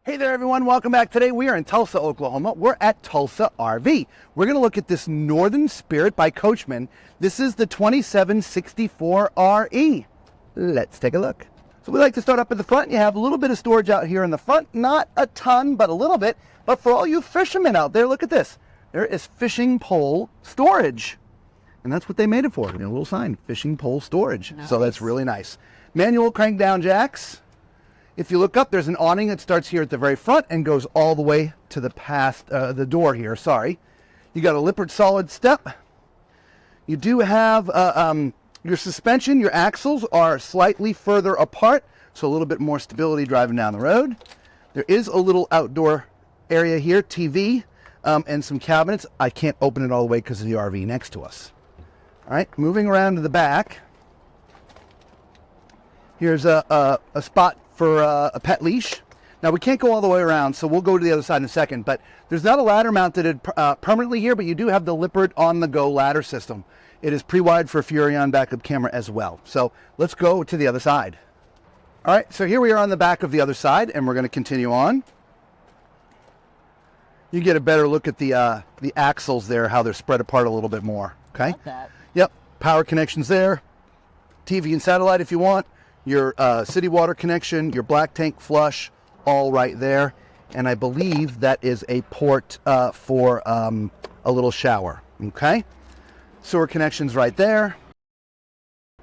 Hey there everyone, welcome back. Today we are in Tulsa, Oklahoma. We're at Tulsa RV. We're going to look at this Northern Spirit by Coachmen. This is the 2764 RE. Let's take a look. So we like to start up at the front. You have a little bit of storage out here in the front. Not a ton, but a little bit. But for all you fishermen out there, look at this. There is fishing pole storage. And that's what they made it for. A little sign, fishing pole storage. Nice. So that's really nice. Manual crank down jacks. If you look up, there's an awning that starts here at the very front and goes all the way to the door here, sorry. You got a Lippert solid step. You do have your suspension, your axles are slightly further apart, so a little bit more stability driving down the road. There is a little outdoor area here, TV, and some cabinets. I can't open it all the way because of the RV next to us. All right, moving around to the back. Here's a spot for a pet leash. Now we can't go all the way around, so we'll go to the other side in a second, but there's not a ladder mounted permanently here, but you do have the Lippert on-the-go ladder system. It is pre-wired for Furrion backup camera as well. So let's go to the other side. All right, so here we are on the back of the other side, and we're going to continue on. You get a better look at the axles there, how they're spread apart a little bit more. Okay. Love that. Yep, power connections there, TV and satellite if you want. Your city water connection, your black tank flush, all right there. And I believe that is a port for a little shower, okay? Sewer connections right there.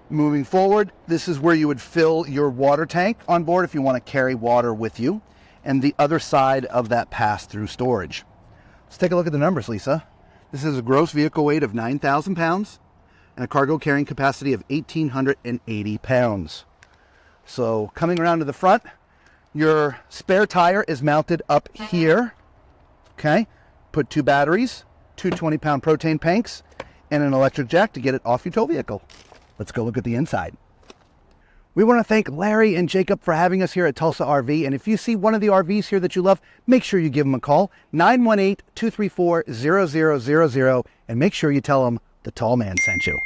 Moving forward, this is where you would fill your water tank on board if you want to carry water with you. And the other side of that pass-through storage. Let's take a look at the numbers, Lisa. This is a gross vehicle weight of 9,000 pounds and a cargo carrying capacity of 1,880 pounds. So coming around to the front, your spare tire is mounted up here, okay? Put 2 batteries, 2 20-pound propane tanks, and an electric jack to get it off your tow vehicle. Let's go look at the inside. We want to thank Larry and Jacob for having us here at Tulsa RV, and if you see one of the RVs here that you love, make sure you give them a call, 918-234-0000, and make sure you tell them the tall man sent you.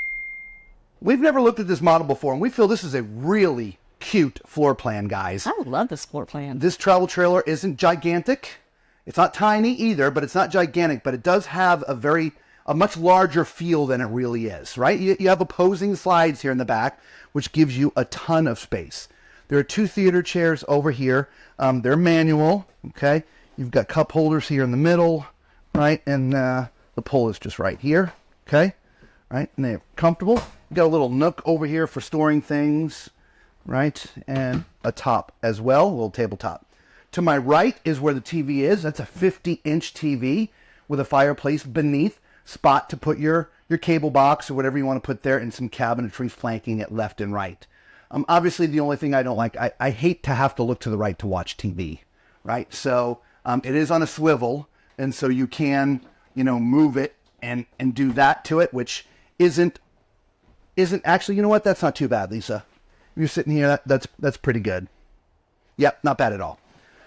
We've never looked at this model before, and we feel this is a really cute floor plan, guys. I love this floor plan. This travel trailer isn't gigantic. It's not tiny either, but it's not gigantic, but it does have a much larger feel than it really is, right? You have opposing slides here in the back, which gives you a ton of space. There are 2 theater chairs over here. They're manual, okay? You've got cup holders here in the middle, right? And the pole is just right here, okay? Right, and they're comfortable. You've got a little nook over here for storing things, right? And a top as well, a little tabletop. To my right is where the TV is. That's a 50-inch TV with a fireplace beneath, spot to put your cable box or whatever you want to put there, and some cabinetry flanking it left and right. Obviously, the only thing I don't like, I hate to have to look to the right to watch TV, right? So it is on a swivel, and so you can, move it and do that to it, which isn't actually, you know what? That's not too bad, Lisa. You're sitting here, that's pretty good. Yep, not bad at all.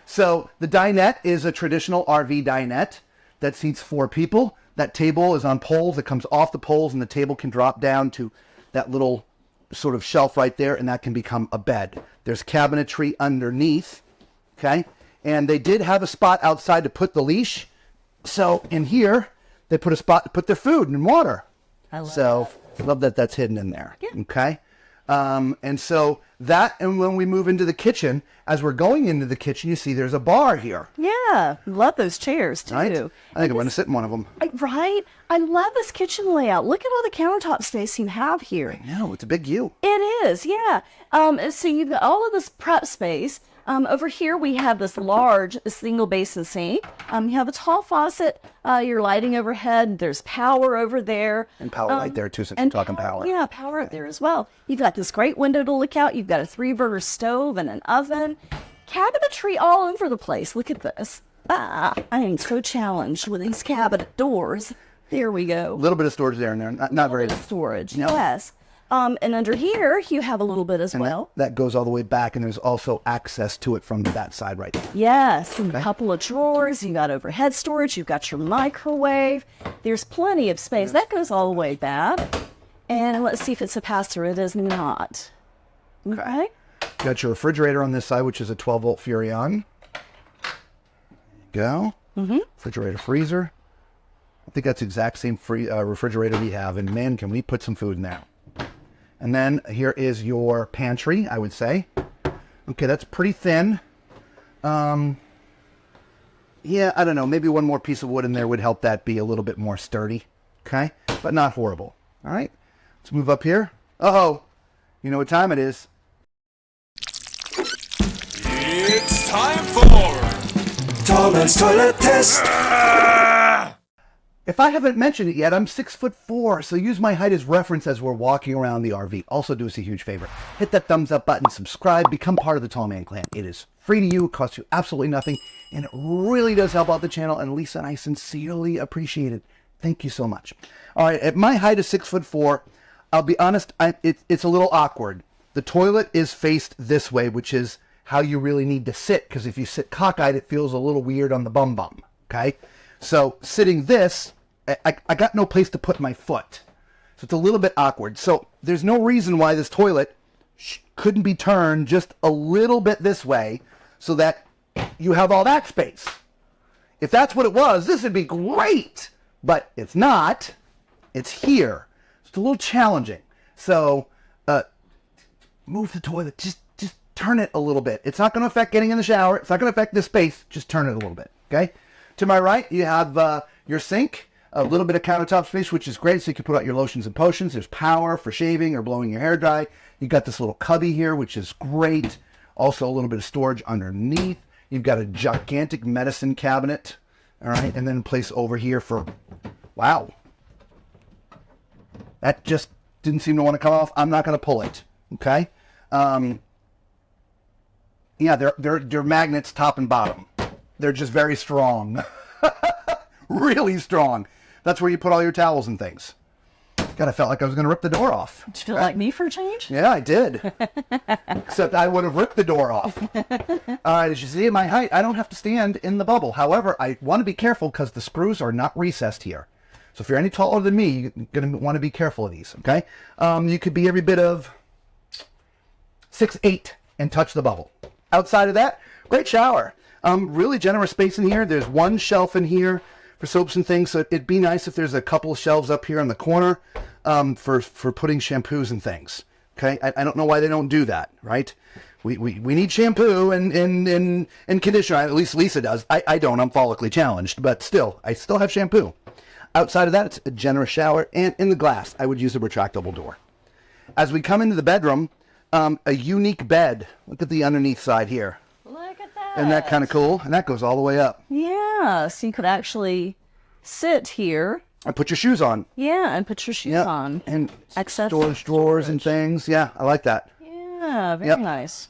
So the dinette is a traditional RV dinette that seats 4 people. That table is on poles. It comes off the poles, and the table can drop down to that little sort of shelf right there, and that can become a bed. There's cabinetry underneath, okay? And they did have a spot outside to put the leash. So in here, they put a spot to put their food and water. I love that. I love that that's hidden in there, yeah. Okay? And so that, and when we move into the kitchen, as we're going into the kitchen, you see there's a bar here. Yeah, love those chairs too. Right? I think I'm going to sit in one of them. Right? I love this kitchen layout. Look at all the countertop space you have here. I know, it's a big U. It is, yeah. So you've got all of this prep space. Over here we have this large single basin sink. You have a tall faucet, your lighting overhead. There's power over there. And power right there too, since we're talking power. Yeah, power up there as well. You've got this great window to look out. You've got a 3-burner stove and an oven. Cabinetry all over the place. Look at this. I am so challenged with these cabinet doors. There we go. A little bit of storage there and there. Not very much. Storage, no. Yes. And under here, you have a little bit as well. That goes all the way back, and there's also access to it from that side right there. Yes, and a couple of drawers. You got overhead storage. You've got your microwave. There's plenty of space. That goes all the way back. And let's see if it's a pass-through. It is not. Okay. Got your refrigerator on this side, which is a 12-volt Furrion. go. Refrigerator, freezer. I think that's the exact same refrigerator we have. And man, can we put some food in there. And then here is your pantry, I would say. Okay, that's pretty thin. Yeah, I don't know. Maybe one more piece of wood in there would help that be a little bit more sturdy. Okay, but not horrible. All right, let's move up here. Uh-oh, you know what time it is. It's time for Tall Man's Toilet Test. If I haven't mentioned it yet, I'm 6'4", so use my height as reference as we're walking around the RV. Also, do us a huge favor. Hit that thumbs up button, subscribe, become part of the Tall Man Clan. It is free to you, it costs you absolutely nothing, and it really does help out the channel, and Lisa and I sincerely appreciate it. Thank you so much. All right, at my height of 6'4", I'll be honest, it's a little awkward. The toilet is faced this way, which is how you really need to sit, because if you sit cockeyed, it feels a little weird on the bum, okay? So sitting this, I got no place to put my foot. So it's a little bit awkward. So there's no reason why this toilet couldn't be turned just a little bit this way so that you have all that space. If that's what it was, this would be great. But it's not. It's here. It's a little challenging. So move the toilet. Just turn it a little bit. It's not going to affect getting in the shower. It's not going to affect the space. Just turn it a little bit. Okay? To my right, you have your sink. A little bit of countertop space, which is great, so you can put out your lotions and potions. There's power for shaving or blowing your hair dry. You got this little cubby here, which is great. Also, a little bit of storage underneath. You've got a gigantic medicine cabinet, all right, and then a place over here for, wow. That just didn't seem to want to come off. I'm not going to pull it, okay? Yeah, they're magnets top and bottom. They're just very strong. Really strong. That's where you put all your towels and things. God, I felt like I was going to rip the door off. Did you feel like me for a change? Yeah, I did. Except I would have ripped the door off. All right, as you see, at my height, I don't have to stand in the bubble. However, I want to be careful because the screws are not recessed here. So if you're any taller than me, you're going to want to be careful of these, okay? You could be every bit of 6'8" and touch the bubble. Outside of that, great shower. Really generous space in here. There's one shelf in here for soaps and things, so it'd be nice if there's a couple of shelves up here in the corner for putting shampoos and things. Okay, I don't know why they don't do that, right? We need shampoo and conditioner. At least Lisa does. I don't. I'm follically challenged, but still, I still have shampoo. Outside of that, it's a generous shower, and in the glass, I would use a retractable door. As we come into the bedroom, a unique bed. Look at the underneath side here. Look at that. Isn't that kind of cool? And that goes all the way up. Yeah, so you could actually sit here. And put your shoes on. Yeah, and put your shoes on. And Access storage drawers and things. Yeah, I like that. Yeah, very nice.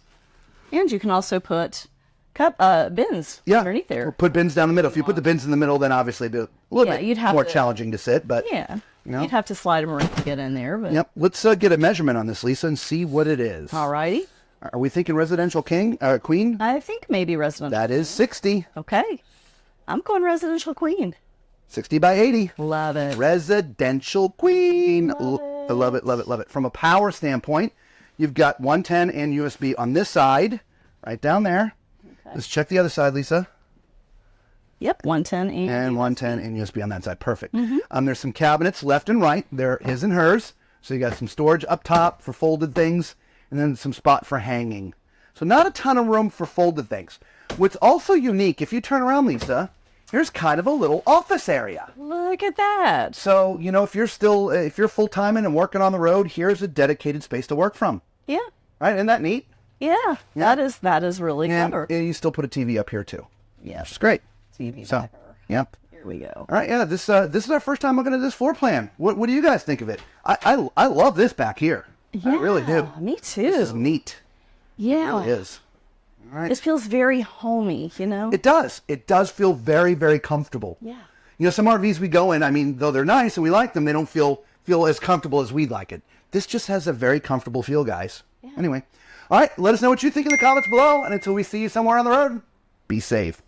And you can also put bins underneath there. Or put bins down the middle. If you put the bins in the middle, then obviously it'd be a little bit more challenging to sit. But you'd have to slide them around to get in there. But let's get a measurement on this, Lisa, and see what it is. Alrighty. Are we thinking residential queen? I think maybe residential. That is 60. Okay. I'm going residential queen. 60 by 80. Love it. Residential queen. Love it, love it, love it. From a power standpoint, you've got 110 and USB on this side, right down there. Okay. Let's check the other side, Lisa. Yep, 110 and 110 and USB on that side. Perfect. There's some cabinets left and right. They're his and hers. So you got some storage up top for folded things, and then some spot for hanging. So not a ton of room for folded things. What's also unique, if you turn around, Lisa, here's kind of a little office area. Look at that. So, you know, if you're full-time and working on the road, here's a dedicated space to work from. Yeah. Right? Isn't that neat? Yeah. That is really clever. And you still put a TV up here too. Yeah. It's great. TV so, backer. Yep. Here we go. All right, yeah, this is our first time looking at this floor plan. What do you guys think of it? I love this back here. Yeah, I really do. Me too. This is neat. Yeah. It really is. All right. This feels very homey, you know? It does. It does feel very, very comfortable. Yeah. You know, some RVs we go in, I mean, though they're nice and we like them, they don't feel as comfortable as we'd like it. This just has a very comfortable feel, guys. Yeah. Anyway. All right, let us know what you think in the comments below. And until we see you somewhere on the road, be safe.